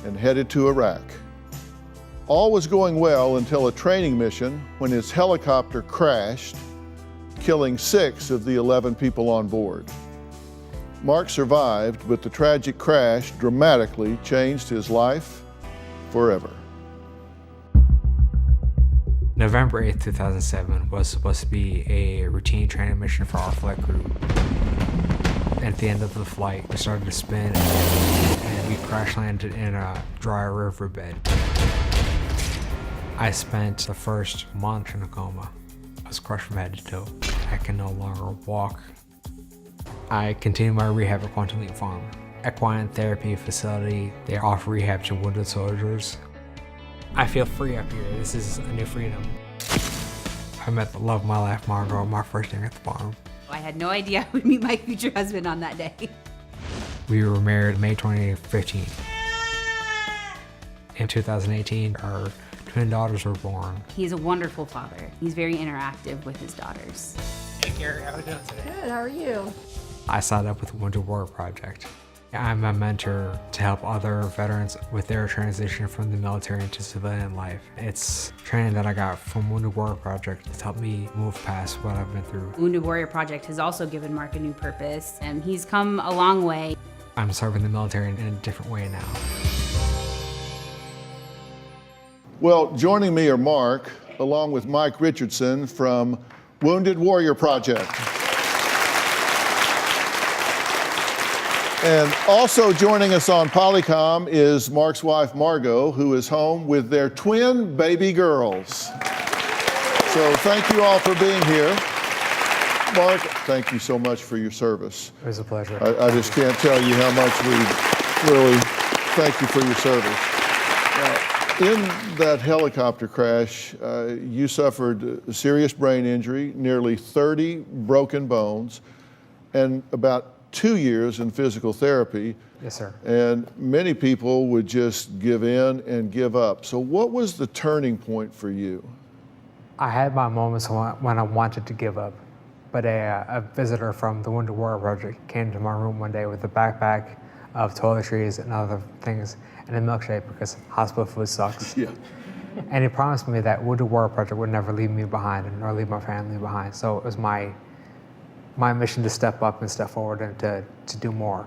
and headed to Iraq. All was going well until a training mission when his helicopter crashed, killing 6 of the 11 people on board. Mark survived, but the tragic crash dramatically changed his life forever. November 8th, 2007 was supposed to be a routine training mission for our flight crew. At the end of the flight, we started to spin and we crash landed in a dry riverbed. I spent the first month in a coma. I was crushed from head to toe. I can no longer walk. I continued my rehab at Quantum Leap Farm. Equine therapy facility, they offer rehab to wounded soldiers. I feel free up here. This is a new freedom. I met the love of my life, Margot, my first day at the farm. I had no idea I would meet my future husband on that day. We were married May 2015. In 2018, our twin daughters were born. He's a wonderful father. He's very interactive with his daughters. Hey Gary, how are you doing today? Good, how are you? I signed up with the Wounded Warrior Project. I'm a mentor to help other veterans with their transition from the military into civilian life. It's training that I got from Wounded Warrior Project that's helped me move past what I've been through. Wounded Warrior Project has also given Mark a new purpose, and he's come a long way. I'm serving the military in a different way now. Well, joining me are Mark, along with Mike Richardson from Wounded Warrior Project. And also joining us on Polycom is Mark's wife, Margot, who is home with their twin baby girls. So thank you all for being here. Mark, thank you so much for your service. It was a pleasure. I just can't tell you how much we really thank you for your service. Now, in that helicopter crash, you suffered a serious brain injury, nearly 30 broken bones, and about 2 years in physical therapy. Yes, sir. And many people would just give in and give up. So what was the turning point for you? I had my moments when I wanted to give up, but a visitor from the Wounded Warrior Project came to my room one day with a backpack of toiletries and other things and a milkshake because hospital food sucks. Yeah. And he promised me that Wounded Warrior Project would never leave me behind and nor leave my family behind. So it was my mission to step up and step forward and to do more.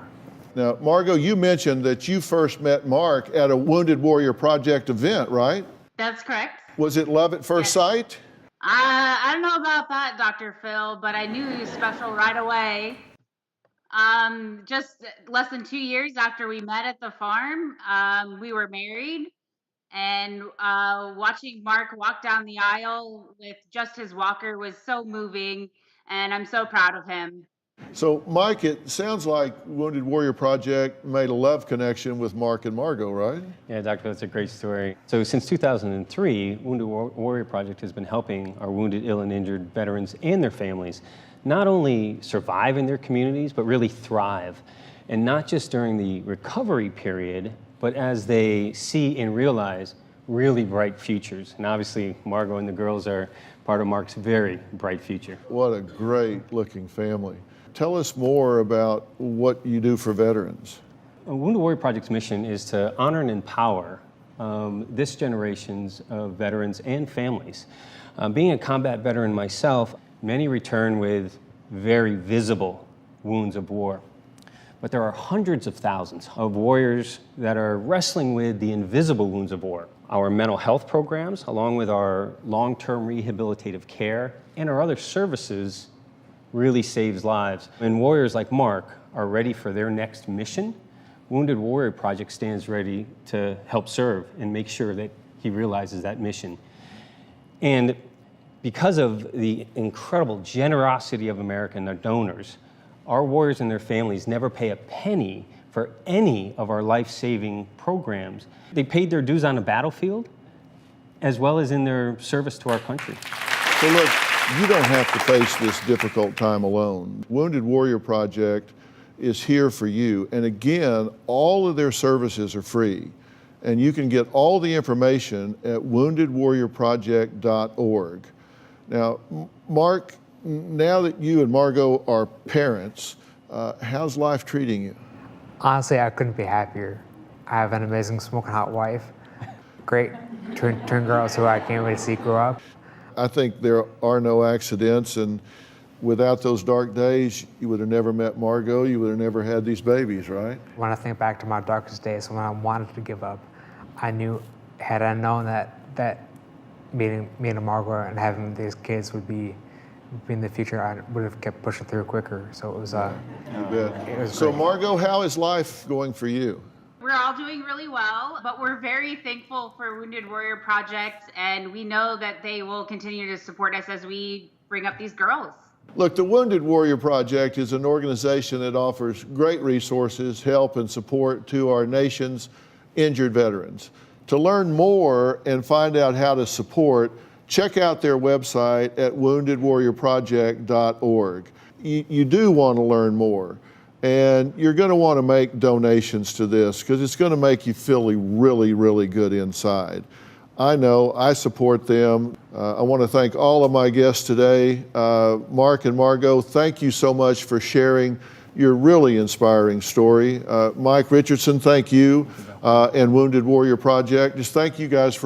Now, Margot, you mentioned that you first met Mark at a Wounded Warrior Project event, right? That's correct. Was it love at first sight? I don't know about that, Dr. Phil, but I knew he was special right away. Just less than 2 years after we met at the farm, we were married, and watching Mark walk down the aisle with just his walker was so moving, and I'm so proud of him. So, Mike, it sounds like Wounded Warrior Project made a love connection with Mark and Margot, right? Yeah, Doctor, that's a great story. So since 2003, Wounded Warrior Project has been helping our wounded, ill, and injured veterans and their families not only survive in their communities, but really thrive. And not just during the recovery period, but as they see and realize really bright futures. And obviously, Margot and the girls are part of Mark's very bright future. What a great looking family. Tell us more about what you do for veterans. Wounded Warrior Project's mission is to honor and empower this generation's veterans and families. Being a combat veteran myself, many return with very visible wounds of war. But there are hundreds of thousands of warriors that are wrestling with the invisible wounds of war. Our mental health programs, along with our long-term rehabilitative care and our other services, really saves lives. When warriors like Mark are ready for their next mission, Wounded Warrior Project stands ready to help serve and make sure that he realizes that mission. And because of the incredible generosity of American donors, our warriors and their families never pay a penny for any of our life-saving programs. They paid their dues on the battlefield, as well as in their service to our country. So look, you don't have to face this difficult time alone. Wounded Warrior Project is here for you. And again, all of their services are free. And you can get all the information at woundedwarriorproject.org. Now, Mark, now that you and Margot are parents, how's life treating you? Honestly, I couldn't be happier. I have an amazing smoking hot wife, great twin girls who I can't wait to see grow up. I think there are no accidents, and without those dark days, you would have never met Margot, you would have never had these babies, right? When I think back to my darkest days, when I wanted to give up, I knew, had I known that meeting Margaret and having these kids would be in the future, I would have kept pushing through quicker. So it was, You bet. it was So great. Margot, how is life going for you? We're all doing really well, but we're very thankful for Wounded Warrior Project, and we know that they will continue to support us as we bring up these girls. Look, the Wounded Warrior Project is an organization that offers great resources, help, and support to our nation's injured veterans. To learn more and find out how to support, check out their website at woundedwarriorproject.org. You do want to learn more, and you're going to want to make donations to this because it's going to make you feel really, really good inside. I know, I support them. I want to thank all of my guests today. Mark and Margot, thank you so much for sharing your really inspiring story. Mike Richardson, thank you, and Wounded Warrior Project. Just thank you guys for